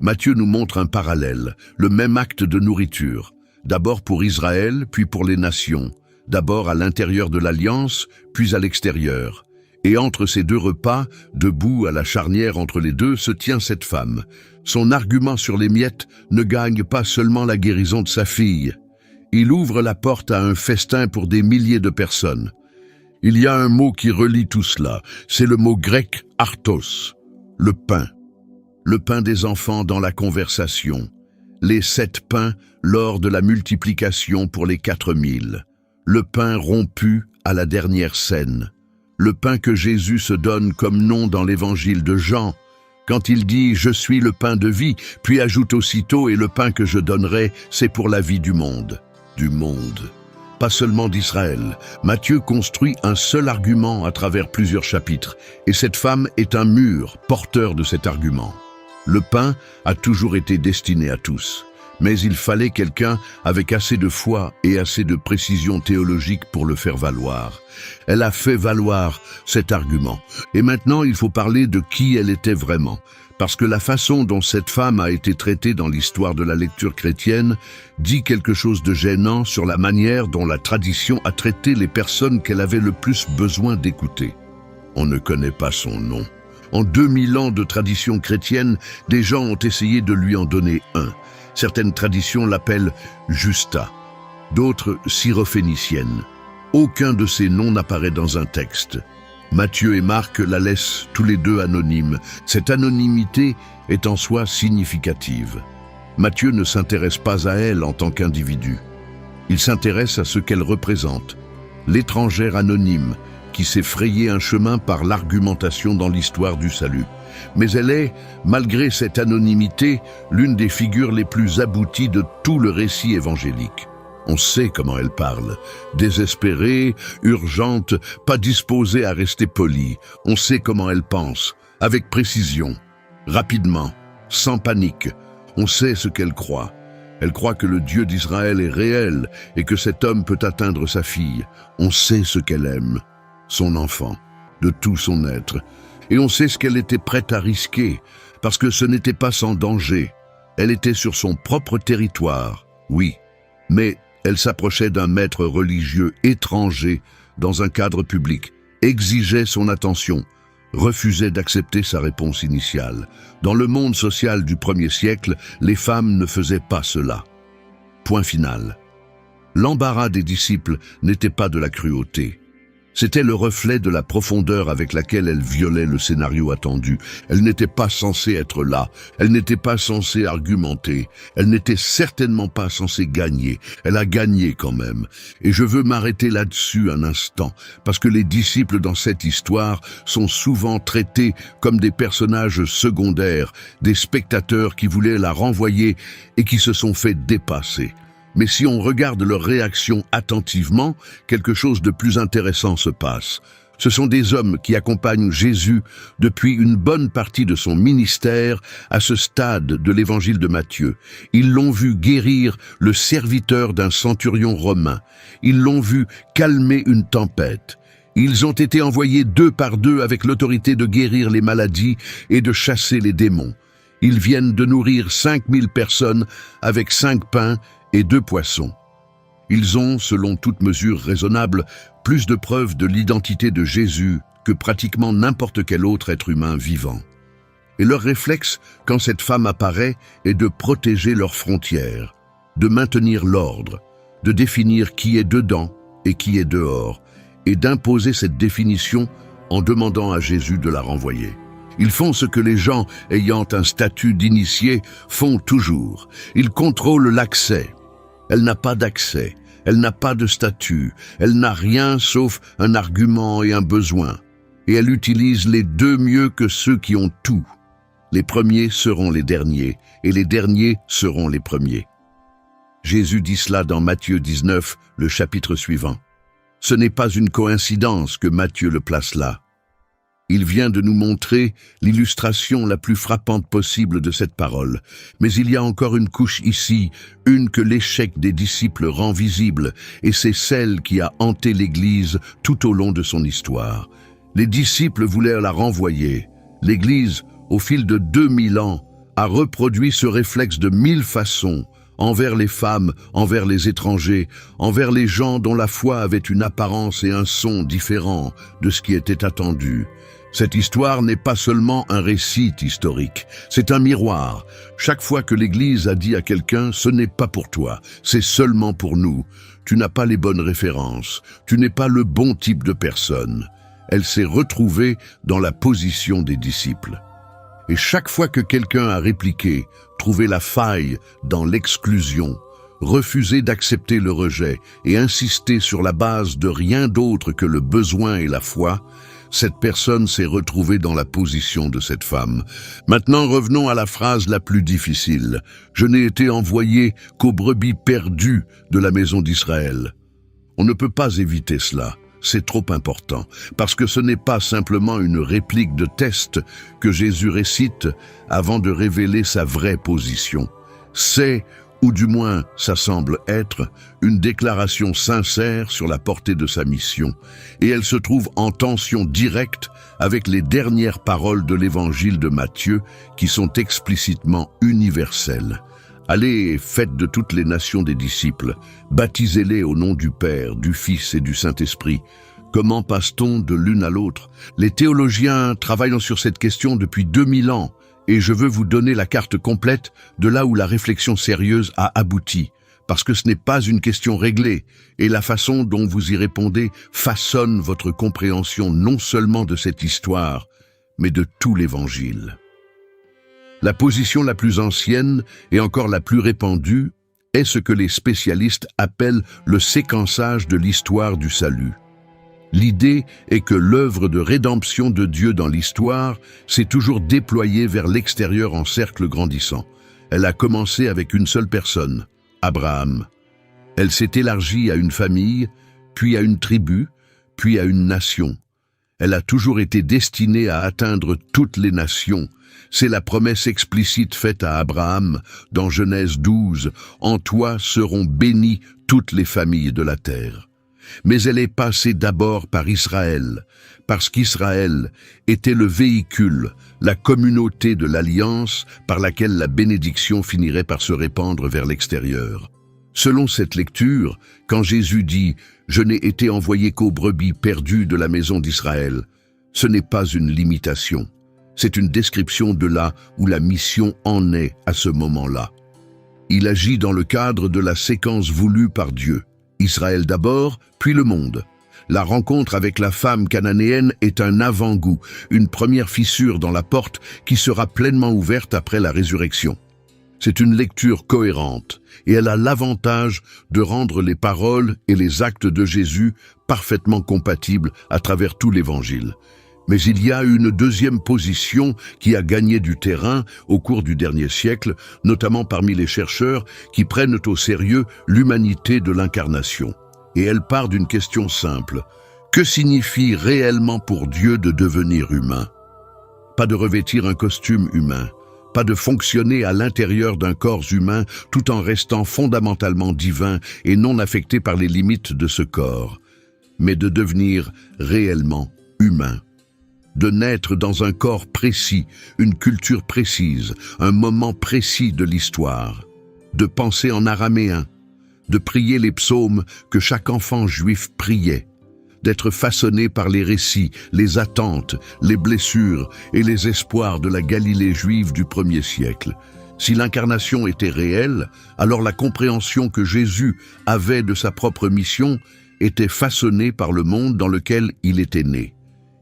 Matthieu nous montre un parallèle, le même acte de nourriture, d'abord pour Israël, puis pour les nations, d'abord à l'intérieur de l'Alliance, puis à l'extérieur. Et entre ces 2 repas, debout à la charnière entre les deux, se tient cette femme. Son argument sur les miettes ne gagne pas seulement la guérison de sa fille. Il ouvre la porte à un festin pour des milliers de personnes. Il y a un mot qui relie tout cela, c'est le mot grec « artos », le pain. Le pain des enfants dans la conversation, les 7 pains lors de la multiplication pour les 4000, le pain rompu à la dernière scène, le pain que Jésus se donne comme nom dans l'évangile de Jean, quand il dit « Je suis le pain de vie », puis ajoute aussitôt « Et le pain que je donnerai, c'est pour la vie du monde ». Du monde. Pas seulement d'Israël. Matthieu construit un seul argument à travers plusieurs chapitres, et cette femme est un mur porteur de cet argument. Le pain a toujours été destiné à tous, mais il fallait quelqu'un avec assez de foi et assez de précision théologique pour le faire valoir. Elle a fait valoir cet argument. Et maintenant, il faut parler de qui elle était vraiment. parce que la façon dont cette femme a été traitée dans l'histoire de la lecture chrétienne dit quelque chose de gênant sur la manière dont la tradition a traité les personnes qu'elle avait le plus besoin d'écouter. On ne connaît pas son nom. En 2000 ans de tradition chrétienne, des gens ont essayé de lui en donner un. Certaines traditions l'appellent Justa, d'autres syrophénicienne. Aucun de ces noms n'apparaît dans un texte. Matthieu et Marc la laissent tous les deux anonymes. Cette anonymité est en soi significative. Matthieu ne s'intéresse pas à elle en tant qu'individu. Il s'intéresse à ce qu'elle représente, l'étrangère anonyme qui s'est frayé un chemin par l'argumentation dans l'histoire du salut. Mais elle est, malgré cette anonymité, l'une des figures les plus abouties de tout le récit évangélique. On sait comment elle parle, désespérée, urgente, pas disposée à rester polie. On sait comment elle pense, avec précision, rapidement, sans panique. On sait ce qu'elle croit. Elle croit que le Dieu d'Israël est réel et que cet homme peut atteindre sa fille. On sait ce qu'elle aime, son enfant, de tout son être. Et on sait ce qu'elle était prête à risquer, parce que ce n'était pas sans danger. Elle était sur son propre territoire, oui, mais elle s'approchait d'un maître religieux étranger dans un cadre public, exigeait son attention, refusait d'accepter sa réponse initiale. Dans le monde social du 1er siècle, les femmes ne faisaient pas cela. Point final. L'embarras des disciples n'était pas de la cruauté. C'était le reflet de la profondeur avec laquelle elle violait le scénario attendu. Elle n'était pas censée être là, elle n'était pas censée argumenter, elle n'était certainement pas censée gagner. Elle a gagné quand même. Et je veux m'arrêter là-dessus un instant, parce que les disciples dans cette histoire sont souvent traités comme des personnages secondaires, des spectateurs qui voulaient la renvoyer et qui se sont fait dépasser. Mais si on regarde leur réaction attentivement, quelque chose de plus intéressant se passe. Ce sont des hommes qui accompagnent Jésus depuis une bonne partie de son ministère à ce stade de l'évangile de Matthieu. Ils l'ont vu guérir le serviteur d'un centurion romain. Ils l'ont vu calmer une tempête. Ils ont été envoyés 2 par 2 avec l'autorité de guérir les maladies et de chasser les démons. Ils viennent de nourrir 5000 personnes avec 5 pains et 2 poissons. Ils ont, selon toute mesure raisonnable, plus de preuves de l'identité de Jésus que pratiquement n'importe quel autre être humain vivant. Et leur réflexe, quand cette femme apparaît, est de protéger leurs frontières, de maintenir l'ordre, de définir qui est dedans et qui est dehors, et d'imposer cette définition en demandant à Jésus de la renvoyer. Ils font ce que les gens ayant un statut d'initié font toujours. Ils contrôlent l'accès. Elle n'a pas d'accès, elle n'a pas de statut, elle n'a rien sauf un argument et un besoin. Et elle utilise les 2 mieux que ceux qui ont tout. Les premiers seront les derniers, et les derniers seront les premiers. Jésus dit cela dans Matthieu 19, le chapitre suivant. Ce n'est pas une coïncidence que Matthieu le place là. Il vient de nous montrer l'illustration la plus frappante possible de cette parole. Mais il y a encore une couche ici, une que l'échec des disciples rend visible, et c'est celle qui a hanté l'Église tout au long de son histoire. Les disciples voulaient la renvoyer. L'Église, au fil de 2000 ans, a reproduit ce réflexe de 1000 façons, envers les femmes, envers les étrangers, envers les gens dont la foi avait une apparence et un son différents de ce qui était attendu. Cette histoire n'est pas seulement un récit historique, c'est un miroir. Chaque fois que l'Église a dit à quelqu'un « ce n'est pas pour toi, c'est seulement pour nous », tu n'as pas les bonnes références, tu n'es pas le bon type de personne. Elle s'est retrouvée dans la position des disciples. Et chaque fois que quelqu'un a répliqué, trouvé la faille dans l'exclusion, refusé d'accepter le rejet et insisté sur la base de rien d'autre que le besoin et la foi, cette personne s'est retrouvée dans la position de cette femme. Maintenant, revenons à la phrase la plus difficile. « Je n'ai été envoyé qu'aux brebis perdues de la maison d'Israël. » On ne peut pas éviter cela. C'est trop important, parce que ce n'est pas simplement une réplique de test que Jésus récite avant de révéler sa vraie position. C'est ou du moins ça semble être, une déclaration sincère sur la portée de sa mission, et elle se trouve en tension directe avec les dernières paroles de l'évangile de Matthieu qui sont explicitement universelles. Allez, faites de toutes les nations des disciples, baptisez-les au nom du Père, du Fils et du Saint-Esprit. Comment passe-t-on de l'une à l'autre? Les théologiens travaillent sur cette question depuis 2000 ans, et je veux vous donner la carte complète de là où la réflexion sérieuse a abouti, parce que ce n'est pas une question réglée, et la façon dont vous y répondez façonne votre compréhension non seulement de cette histoire, mais de tout l'Évangile. La position la plus ancienne, et encore la plus répandue, est ce que les spécialistes appellent le séquençage de l'histoire du salut. L'idée est que l'œuvre de rédemption de Dieu dans l'histoire s'est toujours déployée vers l'extérieur en cercle grandissant. Elle a commencé avec une seule personne, Abraham. Elle s'est élargie à une famille, puis à une tribu, puis à une nation. Elle a toujours été destinée à atteindre toutes les nations. C'est la promesse explicite faite à Abraham dans Genèse 12, « En toi seront bénies toutes les familles de la terre ». Mais elle est passée d'abord par Israël, parce qu'Israël était le véhicule, la communauté de l'alliance par laquelle la bénédiction finirait par se répandre vers l'extérieur. Selon cette lecture, quand Jésus dit « Je n'ai été envoyé qu'aux brebis perdues de la maison d'Israël », ce n'est pas une limitation, c'est une description de là où la mission en est à ce moment-là. Il agit dans le cadre de la séquence voulue par Dieu. Israël d'abord, puis le monde. La rencontre avec la femme cananéenne est un avant-goût, une première fissure dans la porte qui sera pleinement ouverte après la résurrection. C'est une lecture cohérente, et elle a l'avantage de rendre les paroles et les actes de Jésus parfaitement compatibles à travers tout l'Évangile. Mais il y a une deuxième position qui a gagné du terrain au cours du dernier siècle, notamment parmi les chercheurs qui prennent au sérieux l'humanité de l'incarnation. Et elle part d'une question simple. Que signifie réellement pour Dieu de devenir humain? Pas de revêtir un costume humain, pas de fonctionner à l'intérieur d'un corps humain tout en restant fondamentalement divin et non affecté par les limites de ce corps, mais de devenir réellement humain. De naître dans un corps précis, une culture précise, un moment précis de l'histoire, de penser en araméen, de prier les psaumes que chaque enfant juif priait, d'être façonné par les récits, les attentes, les blessures et les espoirs de la Galilée juive du 1er siècle. Si l'incarnation était réelle, alors la compréhension que Jésus avait de sa propre mission était façonnée par le monde dans lequel il était né.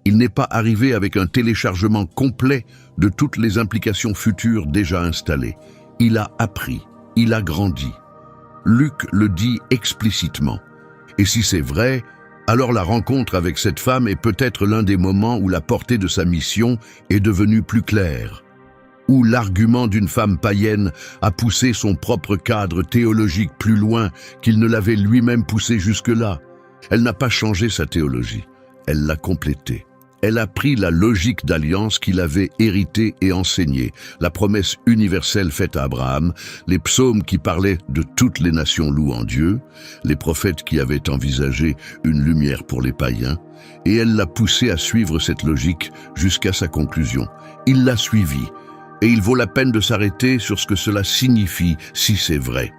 Il n'est pas arrivé avec un téléchargement complet de toutes les implications futures déjà installées. Il a appris, il a grandi. Luc le dit explicitement. Et si c'est vrai, alors la rencontre avec cette femme est peut-être l'un des moments où la portée de sa mission est devenue plus claire, où l'argument d'une femme païenne a poussé son propre cadre théologique plus loin qu'il ne l'avait lui-même poussé jusque-là. Elle n'a pas changé sa théologie, elle l'a complétée. Elle a pris la logique d'alliance qu'il avait héritée et enseignée, la promesse universelle faite à Abraham, les psaumes qui parlaient de toutes les nations louant Dieu, les prophètes qui avaient envisagé une lumière pour les païens, et elle l'a poussé à suivre cette logique jusqu'à sa conclusion. Il l'a suivie, et il vaut la peine de s'arrêter sur ce que cela signifie si c'est vrai.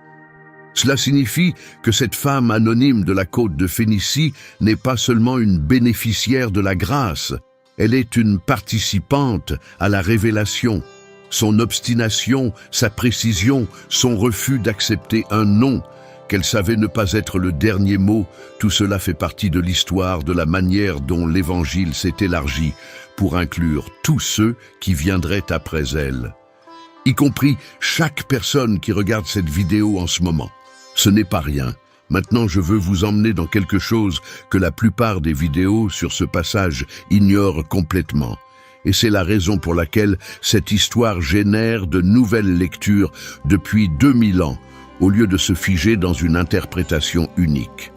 Cela signifie que cette femme anonyme de la côte de Phénicie n'est pas seulement une bénéficiaire de la grâce, elle est une participante à la révélation. Son obstination, sa précision, son refus d'accepter un non, qu'elle savait ne pas être le dernier mot, tout cela fait partie de l'histoire de la manière dont l'Évangile s'est élargi pour inclure tous ceux qui viendraient après elle, y compris chaque personne qui regarde cette vidéo en ce moment. Ce n'est pas rien. Maintenant, je veux vous emmener dans quelque chose que la plupart des vidéos sur ce passage ignorent complètement. Et c'est la raison pour laquelle cette histoire génère de nouvelles lectures depuis 2000 ans, au lieu de se figer dans une interprétation unique.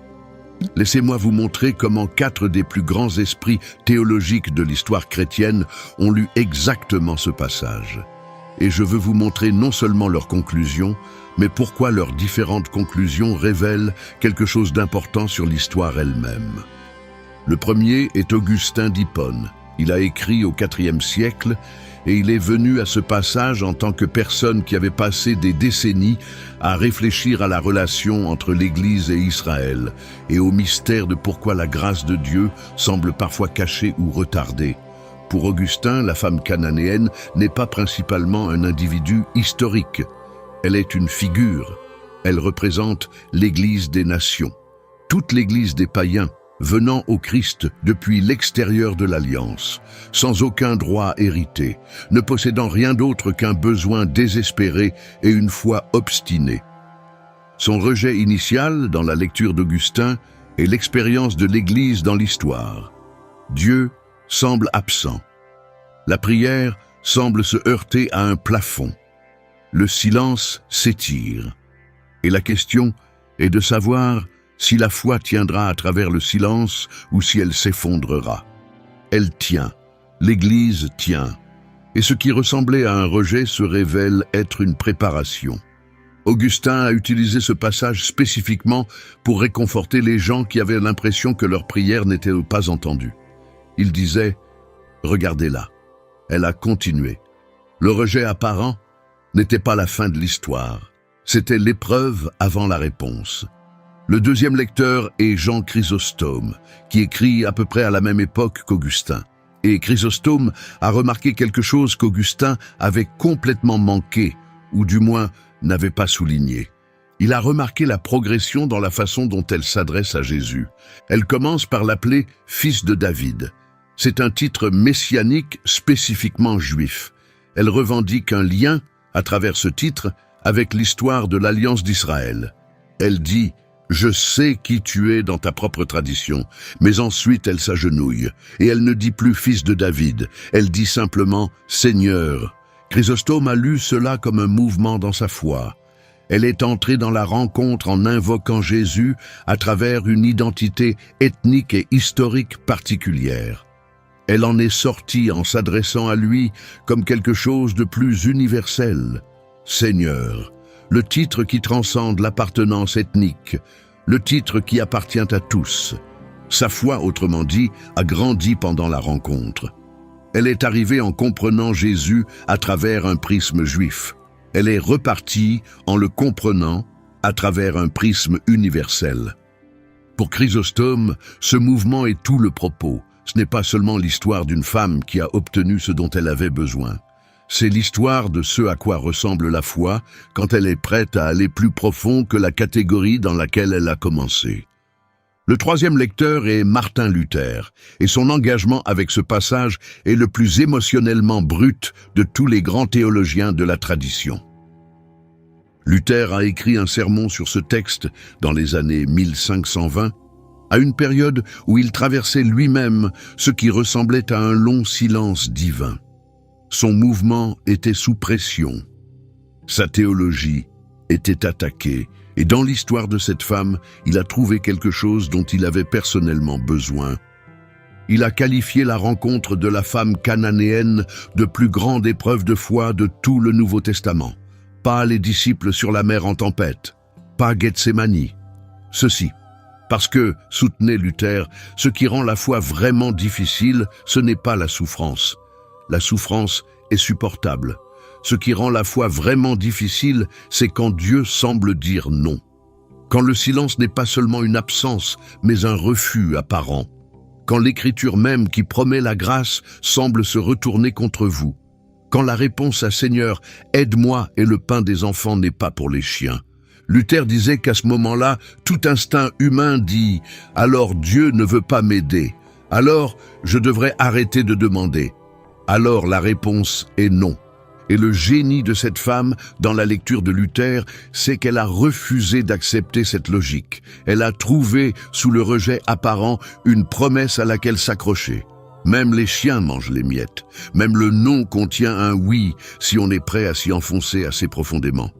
Laissez-moi vous montrer comment 4 des plus grands esprits théologiques de l'histoire chrétienne ont lu exactement ce passage. et je veux vous montrer non seulement leurs conclusions, mais pourquoi leurs différentes conclusions révèlent quelque chose d'important sur l'histoire elle-même. Le premier est Augustin d'Hippone. Il a écrit au IVe siècle et il est venu à ce passage en tant que personne qui avait passé des décennies à réfléchir à la relation entre l'Église et Israël et au mystère de pourquoi la grâce de Dieu semble parfois cachée ou retardée. Pour Augustin, la femme cananéenne n'est pas principalement un individu historique. Elle est une figure. Elle représente l'Église des nations. Toute l'Église des païens, venant au Christ depuis l'extérieur de l'Alliance, sans aucun droit hérité, ne possédant rien d'autre qu'un besoin désespéré et une foi obstinée. Son rejet initial, dans la lecture d'Augustin, est l'expérience de l'Église dans l'histoire. Dieu semble absent. La prière semble se heurter à un plafond. Le silence s'étire. Et la question est de savoir si la foi tiendra à travers le silence ou si elle s'effondrera. Elle tient, l'Église tient, et ce qui ressemblait à un rejet se révèle être une préparation. Augustin a utilisé ce passage spécifiquement pour réconforter les gens qui avaient l'impression que leur prière n'était pas entendue. Il disait « Regardez-la, elle a continué. Le rejet apparent n'était pas la fin de l'histoire, c'était l'épreuve avant la réponse. » Le deuxième lecteur est Jean Chrysostome, qui écrit à peu près à la même époque qu'Augustin. Et Chrysostome a remarqué quelque chose qu'Augustin avait complètement manqué, ou du moins n'avait pas souligné. Il a remarqué la progression dans la façon dont elle s'adresse à Jésus. Elle commence par l'appeler « Fils de David ». C'est un titre messianique spécifiquement juif. Elle revendique un lien, à travers ce titre, avec l'histoire de l'Alliance d'Israël. Elle dit « Je sais qui tu es dans ta propre tradition », mais ensuite elle s'agenouille, et elle ne dit plus « Fils de David », elle dit simplement « Seigneur ». Chrysostome a lu cela comme un mouvement dans sa foi. Elle est entrée dans la rencontre en invoquant Jésus à travers une identité ethnique et historique particulière. Elle en est sortie en s'adressant à lui comme quelque chose de plus universel. Seigneur, le titre qui transcende l'appartenance ethnique, le titre qui appartient à tous. Sa foi, autrement dit, a grandi pendant la rencontre. Elle est arrivée en comprenant Jésus à travers un prisme juif. Elle est repartie en le comprenant à travers un prisme universel. Pour Chrysostome, ce mouvement est tout le propos. Ce n'est pas seulement l'histoire d'une femme qui a obtenu ce dont elle avait besoin. C'est l'histoire de ce à quoi ressemble la foi quand elle est prête à aller plus profond que la catégorie dans laquelle elle a commencé. Le troisième lecteur est Martin Luther, et son engagement avec ce passage est le plus émotionnellement brut de tous les grands théologiens de la tradition. Luther a écrit un sermon sur ce texte dans les années 1520, à une période où il traversait lui-même ce qui ressemblait à un long silence divin. Son mouvement était sous pression. Sa théologie était attaquée, et dans l'histoire de cette femme, il a trouvé quelque chose dont il avait personnellement besoin. Il a qualifié la rencontre de la femme cananéenne de plus grande épreuve de foi de tout le Nouveau Testament. Pas les disciples sur la mer en tempête, pas Gethsémani. Ceci, parce que, soutenait Luther, ce qui rend la foi vraiment difficile, ce n'est pas la souffrance. La souffrance est supportable. Ce qui rend la foi vraiment difficile, c'est quand Dieu semble dire non. Quand le silence n'est pas seulement une absence, mais un refus apparent. Quand l'écriture même qui promet la grâce semble se retourner contre vous. Quand la réponse à « Seigneur, aide-moi » et le pain des enfants n'est pas pour les chiens. Luther disait qu'à ce moment-là, tout instinct humain dit « Alors Dieu ne veut pas m'aider. Alors je devrais arrêter de demander. » Alors la réponse est non. Et le génie de cette femme, dans la lecture de Luther, c'est qu'elle a refusé d'accepter cette logique. Elle a trouvé, sous le rejet apparent, une promesse à laquelle s'accrocher. Même les chiens mangent les miettes. Même le non contient un oui, si on est prêt à s'y enfoncer assez profondément.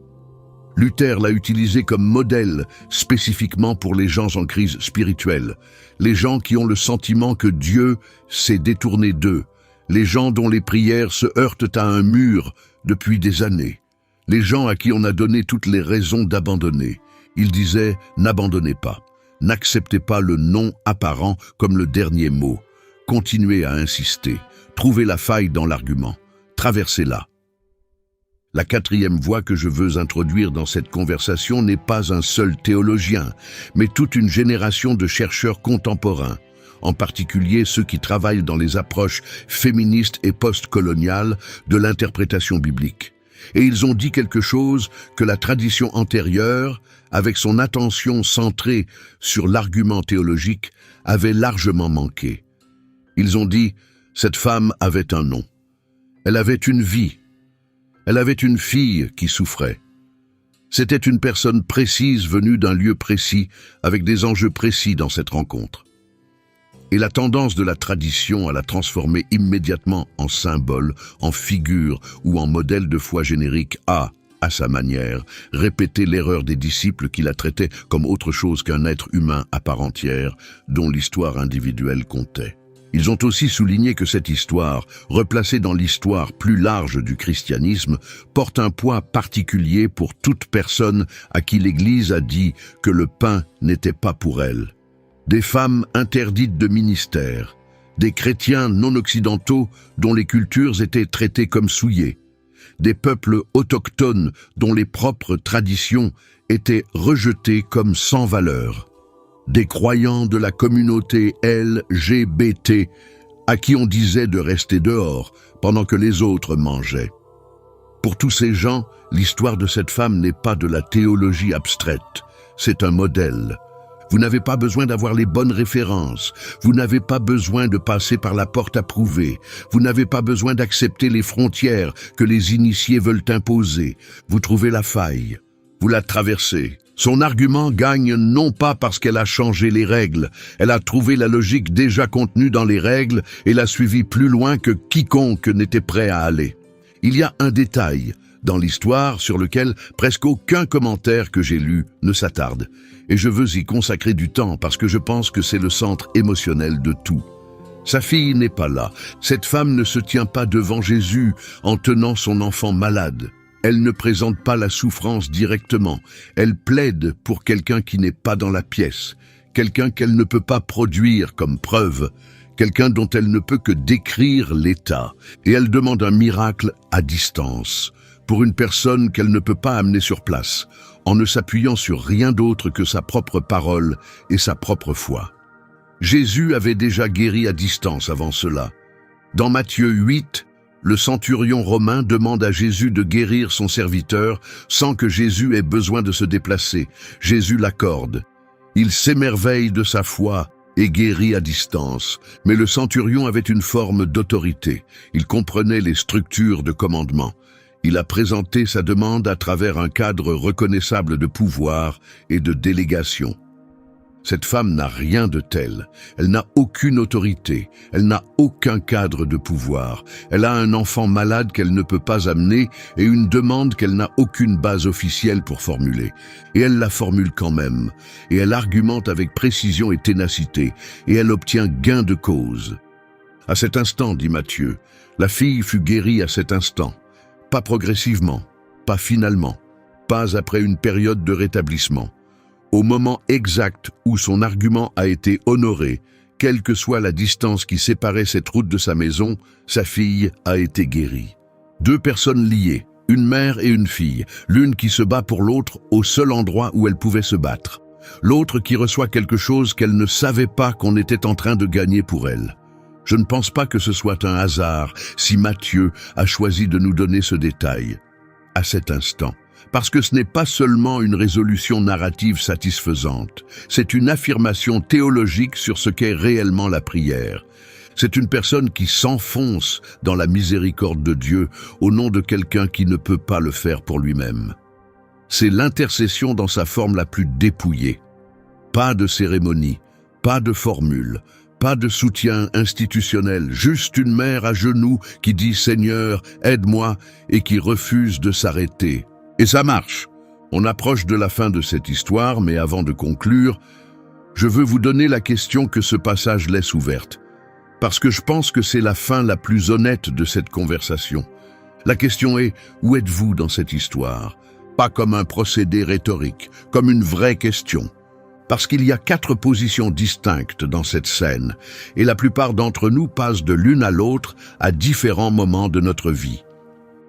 Luther l'a utilisé comme modèle, spécifiquement pour les gens en crise spirituelle. Les gens qui ont le sentiment que Dieu s'est détourné d'eux. Les gens dont les prières se heurtent à un mur, depuis des années. Les gens à qui on a donné toutes les raisons d'abandonner. Ils disaient « n'abandonnez pas ». N'acceptez pas le non apparent comme le dernier mot. Continuez à insister. Trouvez la faille dans l'argument. Traversez-la. La quatrième voie que je veux introduire dans cette conversation n'est pas un seul théologien, mais toute une génération de chercheurs contemporains, en particulier ceux qui travaillent dans les approches féministes et post-coloniales de l'interprétation biblique. Et ils ont dit quelque chose que la tradition antérieure, avec son attention centrée sur l'argument théologique, avait largement manqué. Ils ont dit « cette femme avait un nom. Elle avait une vie. Elle avait une fille qui souffrait. C'était une personne précise venue d'un lieu précis, avec des enjeux précis dans cette rencontre. » Et la tendance de la tradition à la transformer immédiatement en symbole, en figure ou en modèle de foi générique a, à sa manière, répété l'erreur des disciples qui la traitaient comme autre chose qu'un être humain à part entière, dont l'histoire individuelle comptait. Ils ont aussi souligné que cette histoire, replacée dans l'histoire plus large du christianisme, porte un poids particulier pour toute personne à qui l'Église a dit que le pain n'était pas pour elle. Des femmes interdites de ministère, des chrétiens non occidentaux dont les cultures étaient traitées comme souillées, des peuples autochtones dont les propres traditions étaient rejetées comme sans valeur, des croyants de la communauté LGBT à qui on disait de rester dehors pendant que les autres mangeaient. Pour tous ces gens, l'histoire de cette femme n'est pas de la théologie abstraite, c'est un modèle. Vous n'avez pas besoin d'avoir les bonnes références. Vous n'avez pas besoin de passer par la porte approuvée. Vous n'avez pas besoin d'accepter les frontières que les initiés veulent imposer. Vous trouvez la faille. Vous la traversez. Son argument gagne non pas parce qu'elle a changé les règles. Elle a trouvé la logique déjà contenue dans les règles et l'a suivie plus loin que quiconque n'était prêt à aller. Il y a un détail dans l'histoire sur lequel presque aucun commentaire que j'ai lu ne s'attarde. Et je veux y consacrer du temps parce que je pense que c'est le centre émotionnel de tout. Sa fille n'est pas là. Cette femme ne se tient pas devant Jésus en tenant son enfant malade. Elle ne présente pas la souffrance directement. Elle plaide pour quelqu'un qui n'est pas dans la pièce, quelqu'un qu'elle ne peut pas produire comme preuve, quelqu'un dont elle ne peut que décrire l'état. Et elle demande un miracle à distance, pour une personne qu'elle ne peut pas amener sur place, en ne s'appuyant sur rien d'autre que sa propre parole et sa propre foi. Jésus avait déjà guéri à distance avant cela. Dans Matthieu 8, le centurion romain demande à Jésus de guérir son serviteur sans que Jésus ait besoin de se déplacer. Jésus l'accorde. Il s'émerveille de sa foi et guérit à distance. Mais le centurion avait une forme d'autorité. Il comprenait les structures de commandement. Il a présenté sa demande à travers un cadre reconnaissable de pouvoir et de délégation. Cette femme n'a rien de tel. Elle n'a aucune autorité. Elle n'a aucun cadre de pouvoir. Elle a un enfant malade qu'elle ne peut pas amener et une demande qu'elle n'a aucune base officielle pour formuler. Et elle la formule quand même. Et elle argumente avec précision et ténacité. Et elle obtient gain de cause. À cet instant, dit Matthieu, la fille fut guérie à cet instant. Pas progressivement, pas finalement, pas après une période de rétablissement. Au moment exact où son argument a été honoré, quelle que soit la distance qui séparait cette route de sa maison, sa fille a été guérie. Deux personnes liées, une mère et une fille, l'une qui se bat pour l'autre au seul endroit où elle pouvait se battre, l'autre qui reçoit quelque chose qu'elle ne savait pas qu'on était en train de gagner pour elle. Je ne pense pas que ce soit un hasard si Matthieu a choisi de nous donner ce détail à cet instant, parce que ce n'est pas seulement une résolution narrative satisfaisante, c'est une affirmation théologique sur ce qu'est réellement la prière. C'est une personne qui s'enfonce dans la miséricorde de Dieu au nom de quelqu'un qui ne peut pas le faire pour lui-même. C'est l'intercession dans sa forme la plus dépouillée. Pas de cérémonie, pas de formule, pas de soutien institutionnel, juste une mère à genoux qui dit « Seigneur, aide-moi » et qui refuse de s'arrêter. Et ça marche. On approche de la fin de cette histoire, mais avant de conclure, je veux vous donner la question que ce passage laisse ouverte, parce que je pense que c'est la fin la plus honnête de cette conversation. La question est, où êtes-vous dans cette histoire? Pas comme un procédé rhétorique, comme une vraie question. Parce qu'il y a 4 positions distinctes dans cette scène, et la plupart d'entre nous passent de l'une à l'autre à différents moments de notre vie.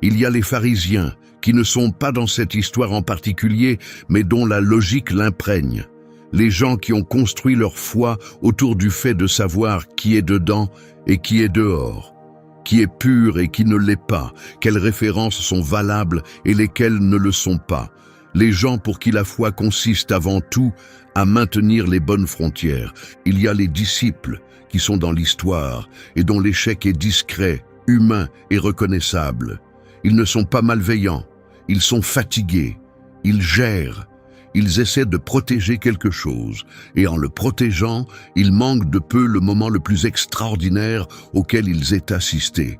Il y a les pharisiens, qui ne sont pas dans cette histoire en particulier, mais dont la logique l'imprègne. Les gens qui ont construit leur foi autour du fait de savoir qui est dedans et qui est dehors, qui est pur et qui ne l'est pas, quelles références sont valables et lesquelles ne le sont pas. Les gens pour qui la foi consiste avant tout à maintenir les bonnes frontières. Il y a les disciples qui sont dans l'histoire et dont l'échec est discret, humain et reconnaissable. Ils ne sont pas malveillants, ils sont fatigués, ils gèrent, ils essaient de protéger quelque chose et en le protégeant, ils manquent de peu le moment le plus extraordinaire auquel ils aient assisté.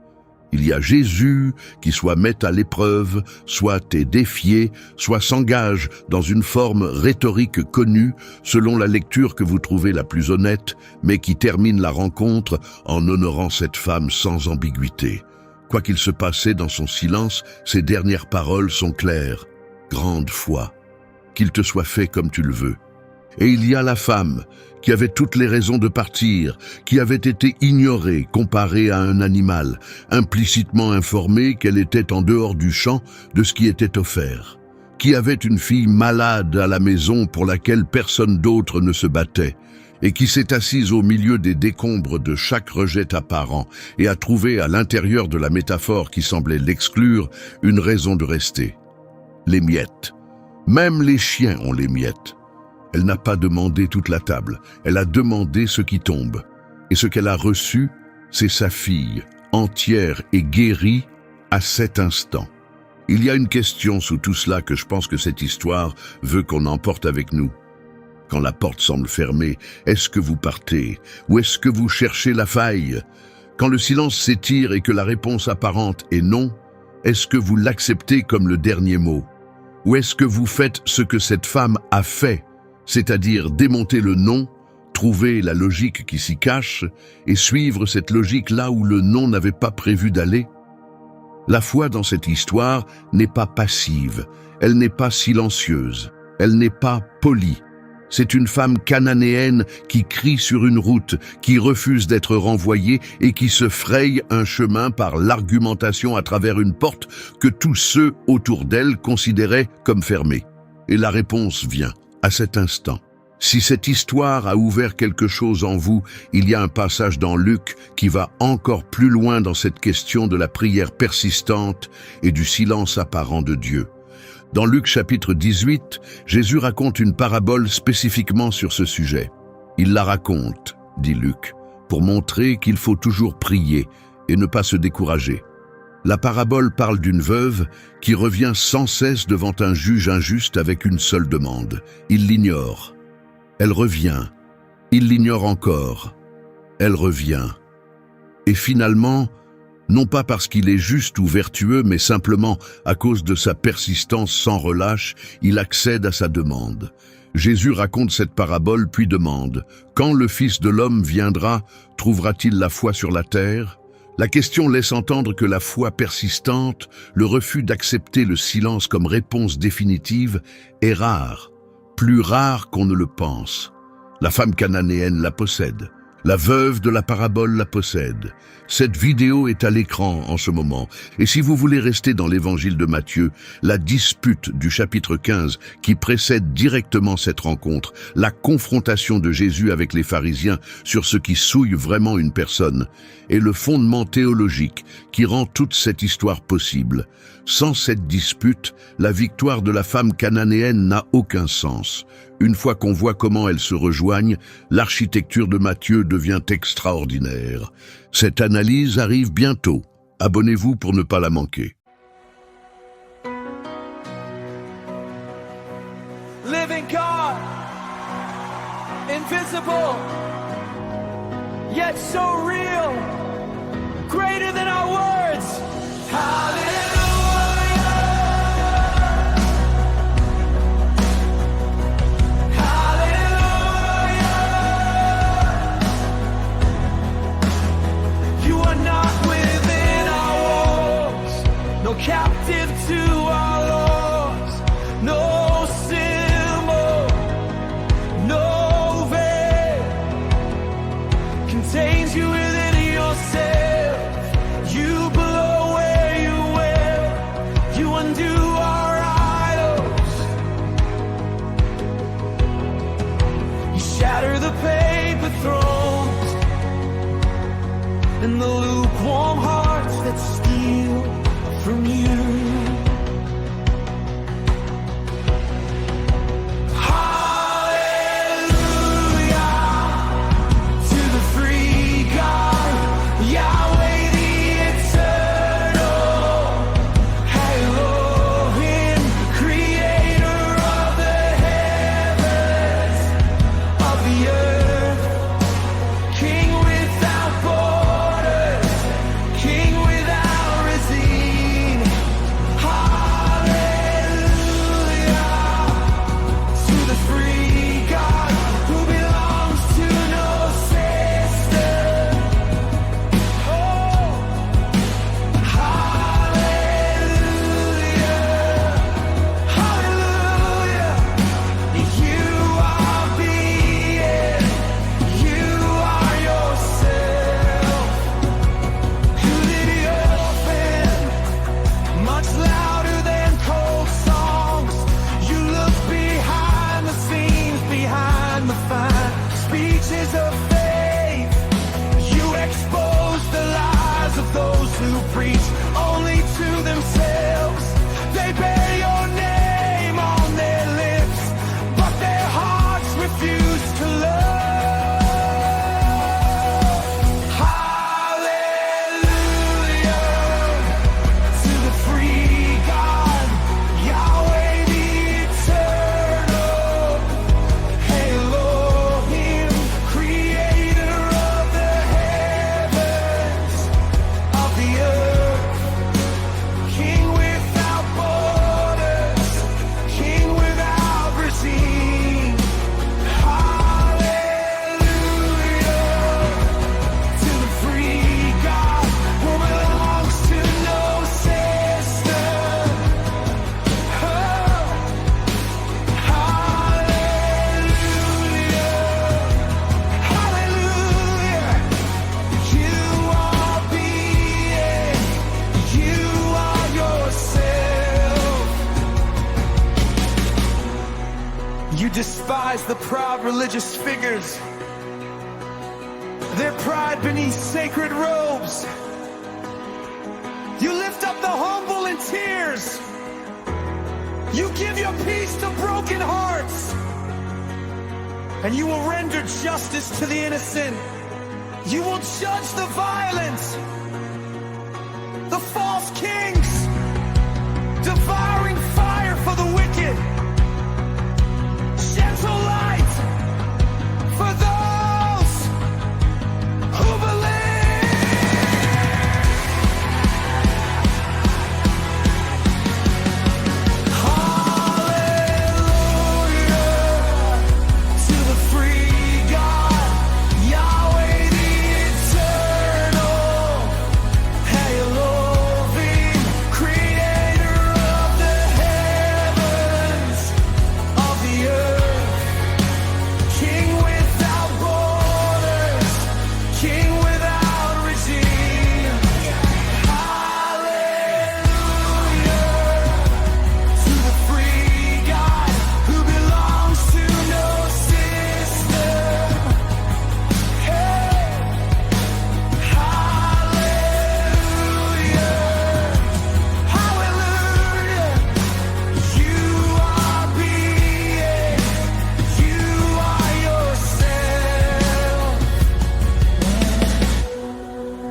Il y a Jésus qui soit met à l'épreuve, soit est défié, soit s'engage dans une forme rhétorique connue selon la lecture que vous trouvez la plus honnête, mais qui termine la rencontre en honorant cette femme sans ambiguïté. Quoi qu'il se passait dans son silence, ses dernières paroles sont claires. Grande foi, qu'il te soit fait comme tu le veux. Et il y a la femme qui avait toutes les raisons de partir, qui avait été ignorée comparée à un animal, implicitement informée qu'elle était en dehors du champ de ce qui était offert, qui avait une fille malade à la maison pour laquelle personne d'autre ne se battait, et qui s'est assise au milieu des décombres de chaque rejet apparent et a trouvé à l'intérieur de la métaphore qui semblait l'exclure une raison de rester. Les miettes. Même les chiens ont les miettes. Elle n'a pas demandé toute la table, elle a demandé ce qui tombe. Et ce qu'elle a reçu, c'est sa fille, entière et guérie à cet instant. Il y a une question sous tout cela que je pense que cette histoire veut qu'on emporte avec nous. Quand la porte semble fermée, est-ce que vous partez ou est-ce que vous cherchez la faille? Quand le silence s'étire et que la réponse apparente est non, est-ce que vous l'acceptez comme le dernier mot? Ou est-ce que vous faites ce que cette femme a fait, c'est-à-dire démonter le non, trouver la logique qui s'y cache et suivre cette logique là où le non n'avait pas prévu d'aller? La foi dans cette histoire n'est pas passive, elle n'est pas silencieuse, elle n'est pas polie. C'est une femme cananéenne qui crie sur une route, qui refuse d'être renvoyée et qui se fraye un chemin par l'argumentation à travers une porte que tous ceux autour d'elle considéraient comme fermée. Et la réponse vient, à cet instant. Si cette histoire a ouvert quelque chose en vous, il y a un passage dans Luc qui va encore plus loin dans cette question de la prière persistante et du silence apparent de Dieu. Dans Luc chapitre 18, Jésus raconte une parabole spécifiquement sur ce sujet. Il la raconte, dit Luc, pour montrer qu'il faut toujours prier et ne pas se décourager. La parabole parle d'une veuve qui revient sans cesse devant un juge injuste avec une seule demande. Il l'ignore. Elle revient. Il l'ignore encore. Elle revient. Et finalement, non pas parce qu'il est juste ou vertueux, mais simplement à cause de sa persistance sans relâche, il accède à sa demande. Jésus raconte cette parabole puis demande « Quand le Fils de l'homme viendra, trouvera-t-il la foi sur la terre ?» La question laisse entendre que la foi persistante, le refus d'accepter le silence comme réponse définitive, est rare, plus rare qu'on ne le pense. La femme cananéenne la possède. La veuve de la parabole la possède. Cette vidéo est à l'écran en ce moment. Et si vous voulez rester dans l'évangile de Matthieu, la dispute du chapitre 15 qui précède directement cette rencontre, la confrontation de Jésus avec les pharisiens sur ce qui souille vraiment une personne, est le fondement théologique qui rend toute cette histoire possible. Sans cette dispute, la victoire de la femme cananéenne n'a aucun sens. Une fois qu'on voit comment elles se rejoignent, l'architecture de Matthieu devient extraordinaire. Cette analyse arrive bientôt. Abonnez-vous pour ne pas la manquer. Living God, invisible, yet so real, greater than our words. Hallelujah. lukewarm hearts that steal from you. Despise the proud religious figures, their pride beneath sacred robes. You lift up the humble in tears. You give your peace to broken hearts, and you will render justice to the innocent. You will judge the violent